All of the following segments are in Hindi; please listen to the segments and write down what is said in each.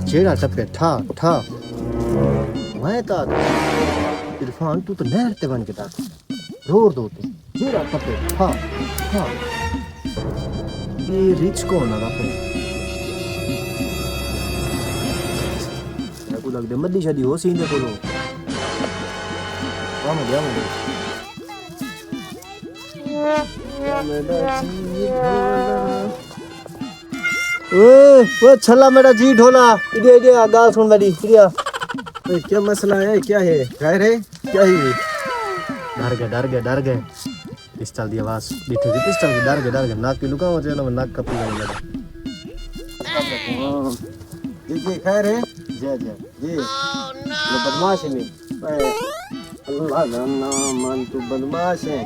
जेड़ा टपे ठा ठा मैं ता इरफान तू तो नहर ते बन के ता रोर दो तू जेड़ा टपे ठा ठा ये रिच कौन है आपने को लग दे मद्दी शादी हो सीने को लो काम गया मुझे वो छल्ला मेरा जी ढोला इधर इधर गाल सुन मेरी इधर क्या मसला है क्या है खैर है क्या है डर गए पिस्टल दी आवाज दिखे थी पिस्टल की डर गए नाक की लुका हो चलो नाक कपी लगा जी खैर है जय जी मैं बदमाश है अल्लाह का नाम मान तू बदमाश है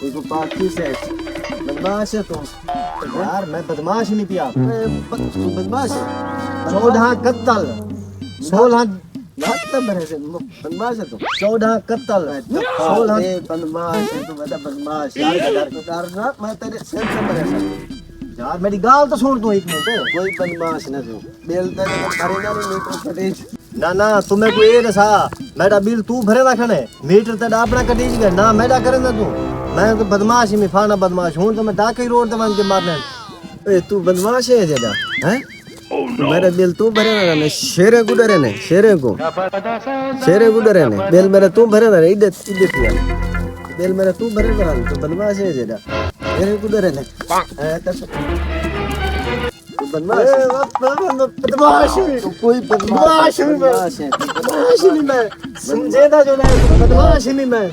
तू पाकी से बदमाश है तू यार मैं बदमाश नहीं पिया तू बदमाश है 14 कत्ल 16 बदमाश है तू 14 कत्ल 16 बदमाश है तू बड़ा बदमाश डरना मैं तेरे सिर से परेशान यार मेरी गाल तो सुन तू एक मिनट कोई बदमाश ना तू बिल तेरे को भरेगा नहीं मीटर कटेज ना तुम्हें कोई ये दसा मेरा बिल तू भरे रखने मीटर ते अपना कटेज गया ना मेरा करे ना तू मैं तो बदमाश ही फाना बदमाश हूं तो मैं डाके रोड ते मान के मारने ए तू बदमाश है ज्यादा हैं मेरा बिल तू भरे ना शेरे को डरे ने शेरे को डरे ने बिल मेरा तू भरे ना इधर बिल मेरा तू भरे ना तो बदमाश है ज्यादा शेरे को डरे ने बदमाश तो कोई बदमाश नहीं मैं समझेगा जो नहीं बदमाश नहीं मैं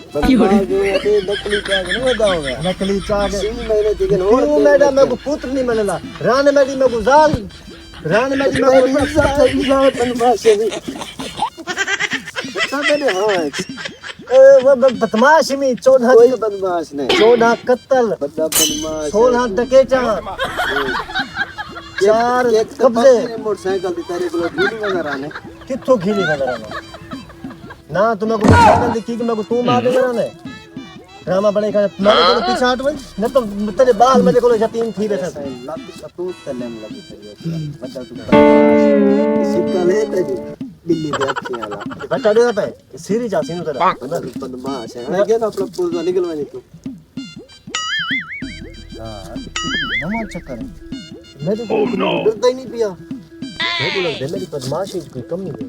नकली चाक क्यों मैडम मेरे को पुत्र नहीं मिलना रान मेरी मेरे को जाल रान मेरी मेरे को बदमाश है वो बदमाश में 14 कोई बदमाश नहीं 14 कत्ल बदमाश 16 डकैता 4 कब्जे मोटरसाइकिल दी तेरे को ढीली नजर आने कित्थों घीली नजर आना ना तुम्हें को मोटरसाइकिल दिखी कि मैं को तू मार दे कराने ड्रामा बने का मेरे को पीछे हट भाई न तो तेरे बाल मेरे को यतीम थी बैठा था लग सतूत तलम लगी तेरी बच्चा तू सिक्का ले तेरी बिल्ली दे अच्छी वाला बच्चा दे पे सीरी जा सीनो तेरा बदमाश है मैं क्या ना अपना पूरा निकलवाने तू यार नमन चक्कर है मैं तो डरता ही नहीं पिया मेरे को लगता है मेरी बदमाशी कोई कम नहीं है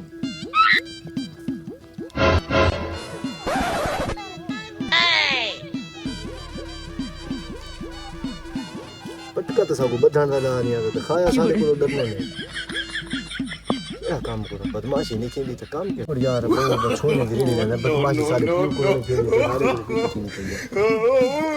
पटका तो सबको बधान वाला नहीं आता खाया सारे को डरने में क्या काम करो बदमाशी नहीं चाहिए तो काम क्या और यार छोड़ने के लिए बदमाशी सारे को नहीं चाहिए